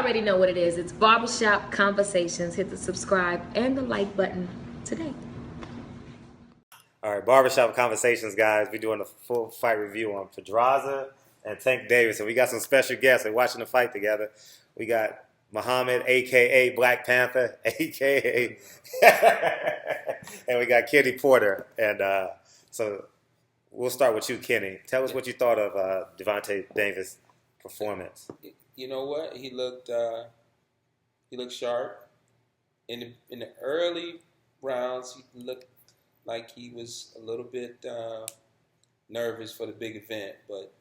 already know what it is. It's Barbershop Conversations. Hit the subscribe and the like button today. All right, Barbershop Conversations, guys. We're doing a full fight review on Pedraza and Tank Davis. And we got some special guests. We're watching the fight together. We got Muhammad, a.k.a. Black Panther, a.k.a. and we got Kenny Porter. And so we'll start with you, Kenny. Tell us what you thought of Gervonta Davis' performance. You know what? He looked sharp. In the early rounds, he looked like he was a little bit nervous for the big event, but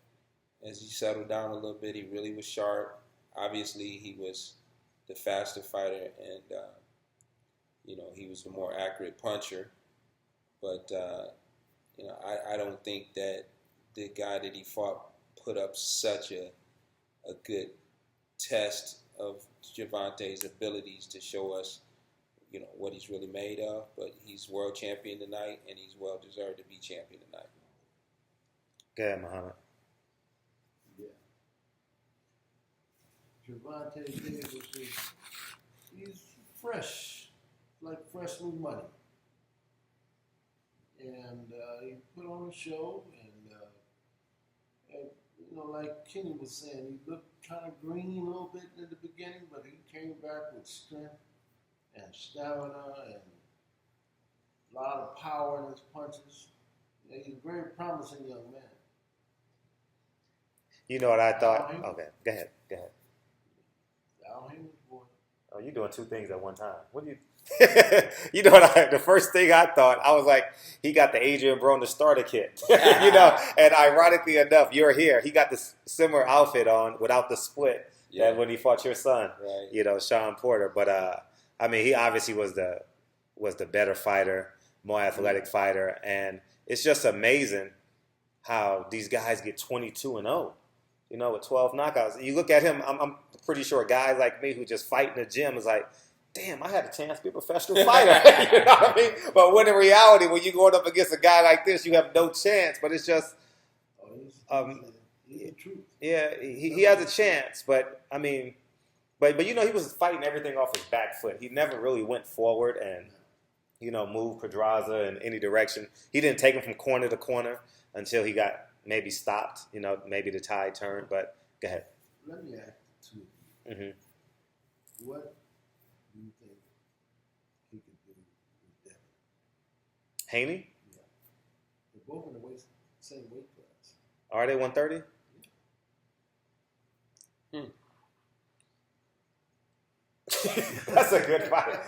as he settled down a little bit, he really was sharp. Obviously, he was the faster fighter, and he was the more accurate puncher. But I don't think that the guy that he fought put up such a good test of Gervonta's abilities to show us, what he's really made of. But he's world champion tonight, and he's well deserved to be champion tonight. Go ahead, Muhammad. Yeah. Gervonta Davis he's fresh, like fresh new money. And he put on a show, and like Kenny was saying, he looked kind of green a little bit in the beginning, but he came back with strength and stamina and a lot of power in his punches. Yeah, he's a very promising young man. You know what I thought? Okay, go ahead. Boy. Oh, you're doing two things at one time. What do you? You know what? The first thing I thought, I was like, he got the Adrian Broner starter kit. And ironically enough, you're here. He got this similar outfit on without the split that when he fought your son, right. Sean Porter. But he obviously was the better fighter, more athletic fighter, and it's just amazing how these guys get 22-0. With 12 knockouts. You look at him, I'm pretty sure guys like me who just fight in the gym is like, damn, I had a chance to be a professional fighter. You know what I mean? But when in reality, when you're going up against a guy like this, you have no chance. But it's just, yeah, he has a chance. But he was fighting everything off his back foot. He never really went forward and, moved Pedraza in any direction. He didn't take him from corner to corner until he got maybe stopped. Maybe the tide turned. But go ahead. Let me ask you. Mm-hmm. What do you think he could do with Devin? Haney? Yeah. They're both in the same weight class. Are they 130? Yeah. That's a good fight.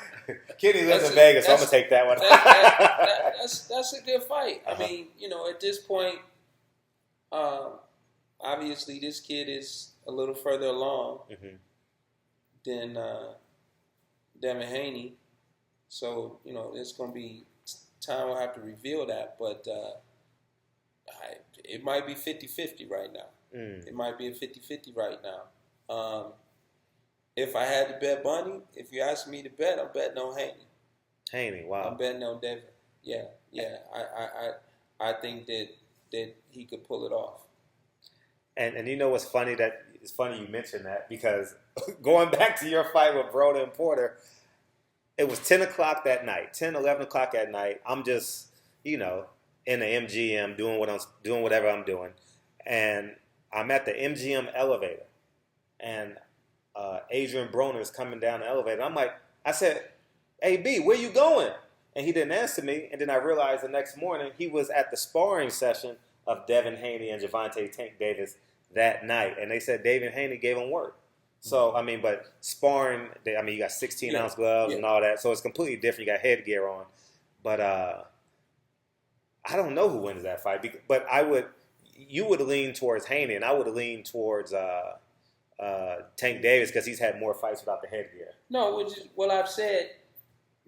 Kenny lives in Vegas, so I'm going to take that one. That's a good fight. I mean, at this point, obviously this kid is a little further along than Devin Haney. So, it's going to be time we'll have to reveal that. But it might be 50-50 right now. It might be a 50-50 right now. If I had to bet money, if you ask me to bet, I'm betting on Haney. Haney, wow. I'm betting on Devin. Yeah. I think that he could pull it off. And you know what's funny? It's funny you mentioned that because going back to your fight with Broner and Porter, it was 10 o'clock that night, 10, 11 o'clock at night. I'm just, in the MGM doing whatever I'm doing. And I'm at the MGM elevator. And Adrian Broner is coming down the elevator. I said, hey, B, where you going? And he didn't answer me. And then I realized the next morning he was at the sparring session of Devin Haney and Gervonta Tank Davis that night. And they said Devin Haney gave him work. So, but sparring, you got 16-ounce gloves and all that. So it's completely different. You got headgear on. But I don't know who wins that fight. But you would lean towards Haney, and I would lean towards Tank Davis because he's had more fights without the headgear. No, I've said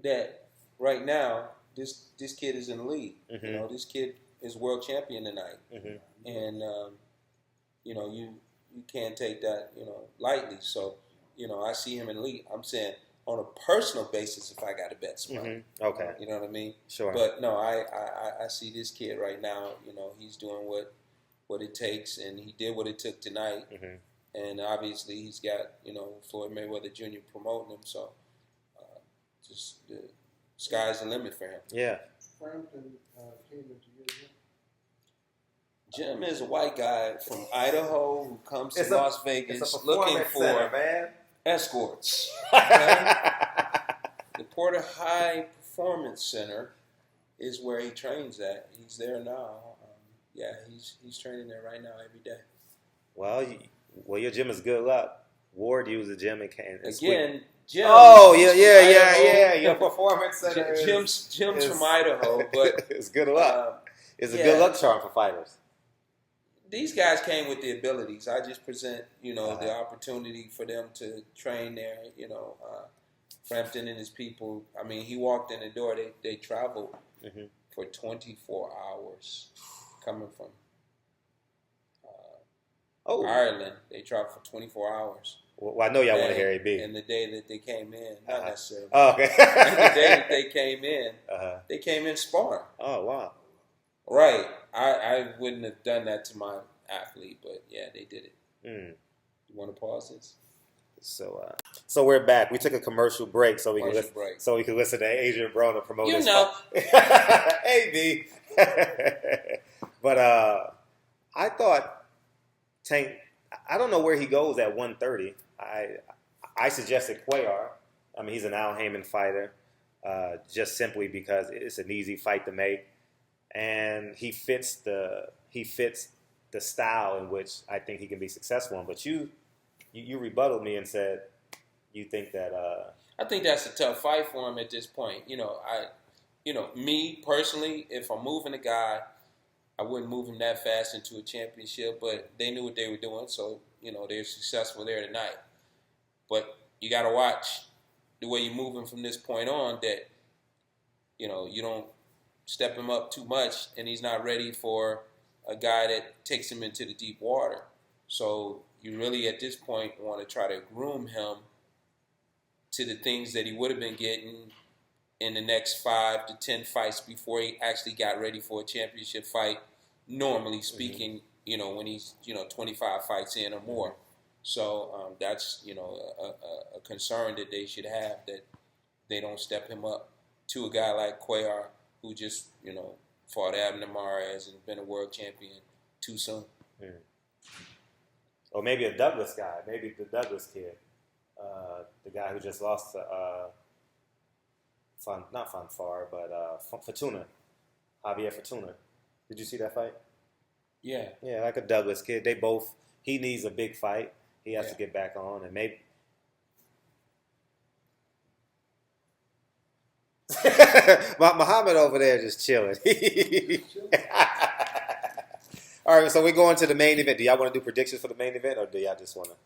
that right now this kid is in the league. Mm-hmm. This kid is world champion tonight, and you can't take that lightly. So I see him in the league. I'm saying on a personal basis, if I got to bet some money, okay, you know what I mean? Sure. But no, I see this kid right now. He's doing what it takes, and he did what it took tonight. and obviously he's got Floyd Mayweather Jr. promoting him, so just the sky's the limit for him. Yeah. Frampton came into your gym. Jim is a white guy from Idaho who comes to Las Vegas looking for man. escorts. Okay? The Porter High Performance Center is where he trains at. He's there now. He's training there right now every day. Well, your gym is good luck. Ward used the gym and Again, Jim. Oh, yeah. Your performance center. Jim's from Idaho, but it's good luck. It's a good luck charm for fighters. These guys came with the abilities. I just present, the opportunity for them to train there. Frampton and his people. I mean, he walked in the door. They traveled for 24 hours, coming from Ireland. They traveled for 24 hours. Well, I know y'all want to hear AB. And the day that they came in, not necessarily. Oh, okay. And the day that they came in, they came in sparring. Oh, wow. Right. I wouldn't have done that to my athlete, but yeah, they did it. You want to pause this? So we're back. We took a commercial break so we could listen to Adrian Broner promote his AB. But I thought Tank. I don't know where he goes at 130. I suggested Cuellar. I mean, he's an Al Heyman fighter, just simply because it's an easy fight to make, and he fits the style in which I think he can be successful in. But you rebutted me and said you think that. I think that's a tough fight for him at this point. Me personally, if I'm moving a guy, I wouldn't move him that fast into a championship. But they knew what they were doing, so they're successful there tonight. But you got to watch the way you move him from this point on. That you don't step him up too much, and he's not ready for a guy that takes him into the deep water. So you really, at this point, want to try to groom him to the things that he would have been getting in the next 5 to 10 fights before he actually got ready for a championship fight, normally speaking, when he's, 25 fights in or more. So that's, a concern that they should have, that they don't step him up to a guy like Cuellar, who just, fought Abner Mares and been a world champion too soon. Or maybe a Douglas guy, maybe the Douglas kid, the guy who just lost to not Fanfare, but Fortuna, Javier Fortuna. Did you see that fight? Yeah. Yeah, like a Douglas kid. He needs a big fight. He has to get back on, and maybe. Muhammad over there just chilling. All right, so we're going to the main event. Do y'all want to do predictions for the main event, or do y'all just want to?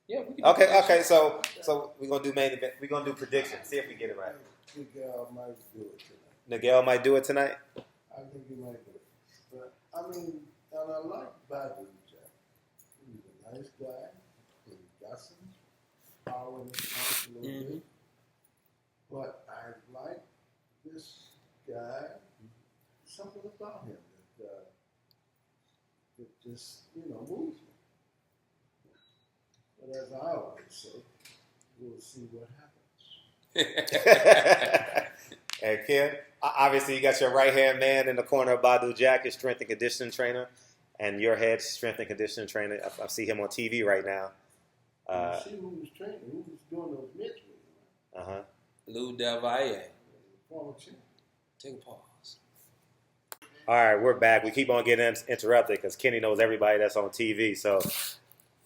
Yeah, we can. Okay. So we're gonna do main event. We're gonna do predictions. See if we get it right. Miguel might do it tonight. Miguel might do it tonight. I think he might do it. But I mean, and I like Badu Jack. He's a nice guy. He got some power in his punch a little bit. But I like this guy. Something about him that just moves me. But as I always say, we'll see what happens. And Ken, obviously you got your right-hand man in the corner of Badu Jack, your strength and conditioning trainer, and your head strength and conditioning trainer. I see him on TV right now. See who was training, who was doing those mitts with him. Lou Del Valle. Former champ. Take a pause. All right, we're back. We keep on getting interrupted because Kenny knows everybody that's on TV. So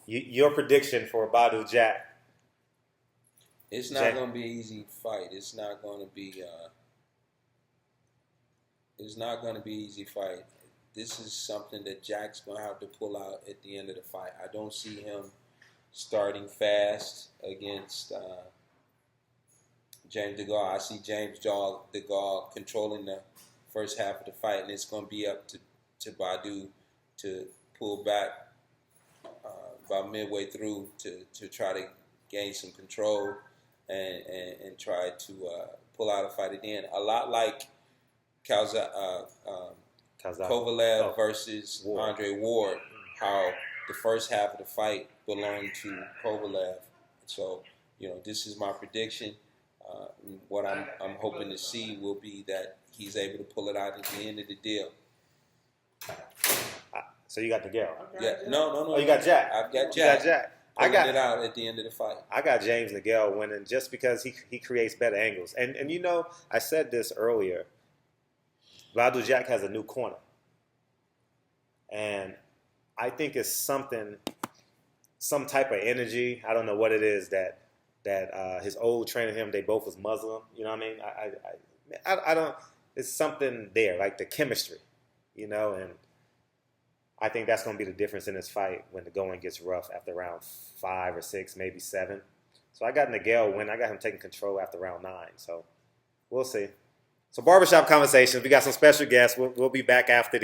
your prediction for Badu Jack? It's not going to be an easy fight. It's not going to be easy fight. This is something that Jack's going to have to pull out at the end of the fight. I don't see him starting fast against James DeGaulle. I see James DeGaulle controlling the first half of the fight, and it's going to be up to Badu to pull back about midway through to try to gain some control and try to pull out a fight at the end. A lot like Kovalev versus Andre Ward, how the first half of the fight belonged to Kovalev. So, this is my prediction. What I'm hoping to see will be that he's able to pull it out at the end of the deal. So you got Miguel. Yeah, no. Oh, you got Jack. I've got You got Jack. Pulling it out at the end of the fight. I got James Miguel winning just because he creates better angles. And I said this earlier. Badou Jack has a new corner. And I think it's some type of energy. I don't know what it is that his old trainer him. They both was Muslim. You know what I mean? I don't. It's something there, like the chemistry, and I think that's going to be the difference in this fight when the going gets rough after round 5 or 6, maybe 7. So I got Miguel win. I got him taking control after round 9. So we'll see. So Barbershop Conversations. We got some special guests. We'll be back after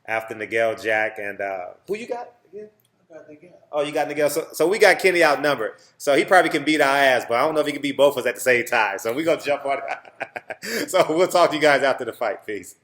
after Miguel, Jack, and who you got again? I got Miguel. Oh, you got Miguel. So we got Kenny outnumbered. So he probably can beat our ass, but I don't know if he can beat both of us at the same time. So we're going to jump on it. So we'll talk to you guys after the fight. Peace.